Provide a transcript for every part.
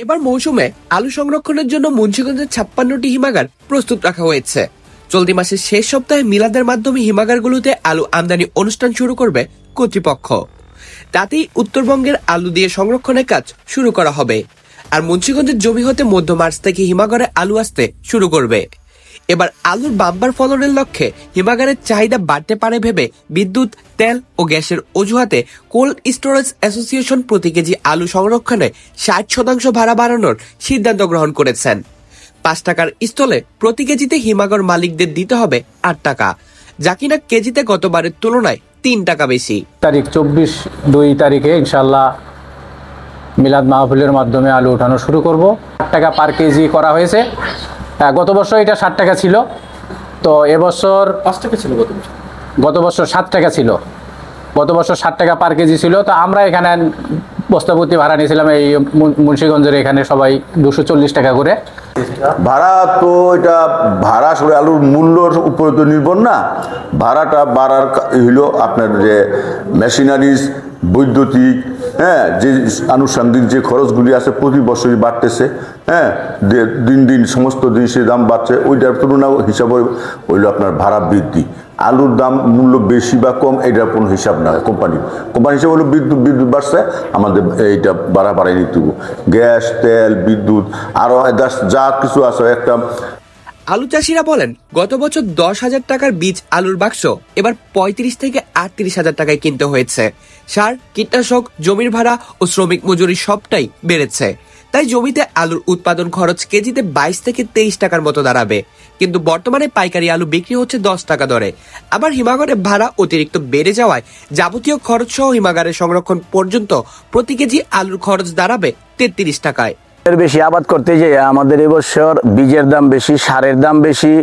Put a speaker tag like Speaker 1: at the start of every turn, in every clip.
Speaker 1: এবার মৌসুমে আলু সংরক্ষণের জন্য মুন্সিগঞ্জের 56টি হিমাগার প্রস্তুত রাখা হয়েছে। চলতি মাসের শেষ সপ্তাহে মিলাদের মাধ্যমে হিমাগারগুলোতে আলু আমদানি অনুষ্ঠান শুরু করবে কর্তৃপক্ষ। তাতেই উত্তরবঙ্গের আলু দিয়ে সংরক্ষণের কাজ শুরু করা হবে। আর মুন্সিগঞ্জের জমি হতে মধ্য মার্চ থেকে হিমাগারে আলু আসতে শুরু করবে। এবার আলুর বাম্পার ফলনের লক্ষ্যে হিমাগারের চাহিদা বাড়তে পারে ভেবে বিদ্যুৎ, তেল ও গ্যাসের অজুহাতে কোল্ড স্টোরেজ অ্যাসোসিয়েশন প্রতি কেজি আলু সংরক্ষণে 60% ভাড়া বাড়ানোর সিদ্ধান্ত গ্রহণ করেছেন। 5 টাকার স্থলে প্রতি কেজিতে হিমাগার মালিকদের দিতে হবে 8 টাকা, যা কিনা কেজিতে গতবারের তুলনায় 3 টাকা বেশি।
Speaker 2: তারিখ 24/2 তারিখে ইনশাল্লাহ মিলাদ মাহফিলের মাধ্যমে আলু উঠানো শুরু করব। 8 টাকা পার কেজি করা হয়েছে। গত বছর এটা 60 টাকা ছিল, তো এবছর 5 টাকা ছিল। গত বছর 7 টাকা ছিল। গত বছর 60 টাকা পার কেজি ছিল। তো আমরা এখানে বস্তাপতি ভাড়া নিয়েছিলাম এই মুন্সিগঞ্জের এখানে সবাই 240 টাকা করে
Speaker 3: ভাড়া। তো এটা ভাড়া আসলে আলুর মূল্যর উপরে তো নির্ভর না, ভাড়াটা বাড়ার হইল আপনার যে মেশিনারিজ, বৈদ্যুতিক, যে আনুষঙ্গিক যে খরচগুলি আছে প্রতি বছরই বাড়তেছে। দিন দিন সমস্ত জিনিসের দাম বাড়ছে, ওইটার তুলনা হিসাবে হইল আপনার ভাড়া বৃদ্ধি। আলুর দাম মূল্য বেশি বা কম এটার কোনো হিসাব না, কোম্পানি হিসাবে হলো বিদ্যুৎ বাড়ছে, আমাদের এইটা বাড়াই নিতে হবে। গ্যাস, তেল, বিদ্যুৎ আরো যা কিছু আছে একটা।
Speaker 1: আলু চাষিরা বলেন, গত বছর 10,000 টাকার বীজ আলুর বাক্স এবার 35 থেকে 38,000 টাকায় কিনতে হয়েছে। সার, কীটনাশক, জমির ভাড়া ও শ্রমিক মজুরি সবটাই বেড়েছে। তাই জমিতে আলুর উৎপাদন খরচ কেজিতে 22 থেকে 23 টাকার মতো দাঁড়াবে। কিন্তু বর্তমানে পাইকারি আলু বিক্রি হচ্ছে 10 টাকা দরে। আবার হিমাগারে ভাড়া অতিরিক্ত বেড়ে যাওয়ায় যাবতীয় খরচ সহ হিমাগারে সংরক্ষণ পর্যন্ত প্রতি কেজি আলুর খরচ দাঁড়াবে 33 টাকায়।
Speaker 4: বেশি আবাদ করতে যে আমাদের এবছর বীজের দাম বেশি, সারের দাম বেশি,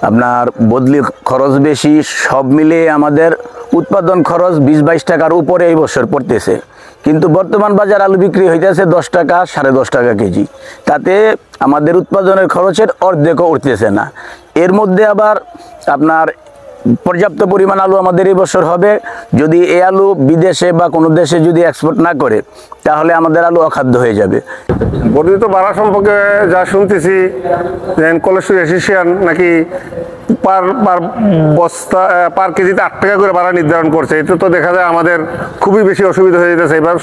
Speaker 4: আপনার বদলি খরচ বেশি, সব মিলে আমাদের উৎপাদন খরচ 20-22 টাকার উপরে এই বছর পড়তেছে। কিন্তু বর্তমান বাজার আলু বিক্রি হইতেছে 10 টাকা, 10.5 টাকা কেজি। তাতে আমাদের উৎপাদনের খরচের অর্ধেকও উঠতেছে না। এর মধ্যে আবার আপনার পর্যাপ্ত পরিমাণ আলু আমাদের এই বছর হবে। যদি এই আলু বিদেশে বা কোনো দেশে যদি এক্সপোর্ট না করে, তাহলে আমাদের আলু অখাদ্য হয়ে যাবে।
Speaker 5: বর্ধিত ভাড়া সম্পর্কে যা শুনতেছি, কোলেস্টোর অ্যাসোসিয়েশন নাকি পার কেজিতে 8 টাকা করে ভাড়া নির্ধারণ করছে। এটা তো দেখা যায় আমাদের খুবই বেশি অসুবিধা হয়ে যেতেছে। এবার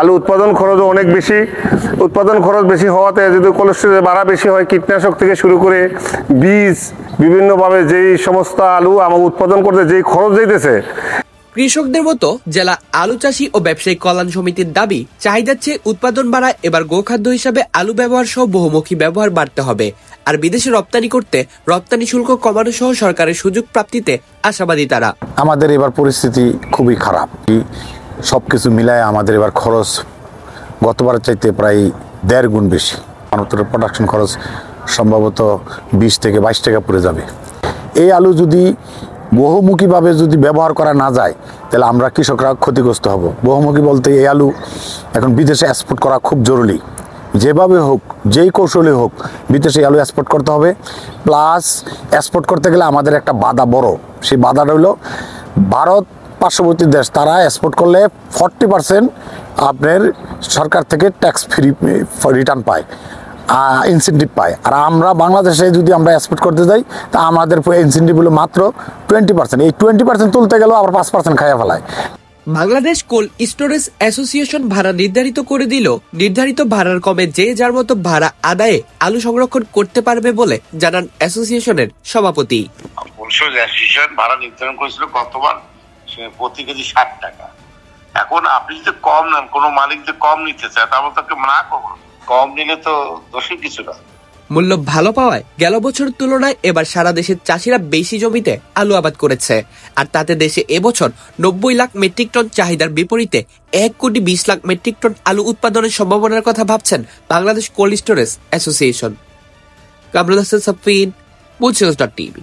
Speaker 5: আলু উৎপাদন খরচও অনেক বেশি। উৎপাদন খরচ বেশি হওয়াতে যদি কোলেস্টোরের ভাড়া বেশি হয়, কীটনাশক থেকে শুরু করে বীজ বিভিন্নভাবে যেই সমস্ত আলু আমার উৎপাদন করতে যেই খরচ যাইতেছে।
Speaker 1: কৃষকদের মতো জেলা আলু চাষী ও ব্যবসায়ী কল্যাণ সমিতির দাবি, চাহিদার চেয়ে উৎপাদন বাড়ায় এবার গোখাদ্য হিসাবে আলু ব্যবহার সহ বহুমুখী ব্যবহার বাড়তে হবে। আর বিদেশে রপ্তানি করতে রপ্তানি শুল্ক কমানো সহ সরকারের সুযোগ প্রাপ্তিতে আশাবাদী তারা।
Speaker 6: আমাদের এবার পরিস্থিতি খুবই খারাপ। সবকিছু মিলায় আমাদের এবার খরচ গতবারের চাইতে প্রায় 1.5 গুণ বেশি। আমাদের প্রোডাকশন খরচ সম্ভবত 20 থেকে 22 টাকা পড়ে যাবে। এই আলু যদি বহুমুখীভাবে যদি ব্যবহার করা না যায়, তাহলে আমরা কৃষকরা ক্ষতিগ্রস্ত হব। বহুমুখী বলতে এই আলু এখন বিদেশে এক্সপোর্ট করা খুব জরুরি। যেভাবে হোক, যেই কৌশলে হোক, বিদেশে আলু এক্সপোর্ট করতে হবে। প্লাস এক্সপোর্ট করতে গেলে আমাদের একটা বাধা বড়, সেই বাধাটা হলো ভারত পার্শ্ববর্তী দেশ, তারা এক্সপোর্ট করলে 40% আপনার সরকার থেকে ট্যাক্স ফ্রি রিটার্ন পায়, ইনসেন্টিভ পায়। আর আমরা বাংলাদেশে যদি আমরা এক্সপোর্ট করতে যাই, তা আমাদের ইনসেন্টিভ হলো মাত্র 20%। এই 20% তুলতে গেলেও আবার 5% খাইয়া ফেলায়।
Speaker 1: বাংলাদেশ কোল্ড স্টোরেজ অ্যাসোসিয়েশন ভাড়া নির্ধারিত করে দিল। নির্ধারিত ভাড়ার কমে যে যার মতো ভাড়া আদায়ে আলু সংরক্ষণ করতে পারবে বলে জানান অ্যাসোসিয়েশনের সভাপতি।
Speaker 7: অ্যাসোসিয়েশন ভাড়া নির্ধারণ করেছিল গতবার প্রতি কেজি 60 টাকা। এখন আপনি যদি কম নেন, কোনো মালিক যদি কম নিতে চায়, তাহলে তাকে না করবো। কম নিলে তো দোষের কিছু না।
Speaker 1: মূল্য ভালো পাওয়ায় গেল বছরের তুলনায় এবার সারা দেশের চাষিরা বেশি জমিতে আলু আবাদ করেছে। আর তাতে দেশে এবছর 90 লাখ মেট্রিক টন চাহিদার বিপরীতে 1,20 লাখ মেট্রিক টন আলু উৎপাদনের সম্ভাবনার কথা ভাবছেন Bangladesh cold storage association. Kamrul Hasan Safin, মুন্সিগঞ্জ.tv।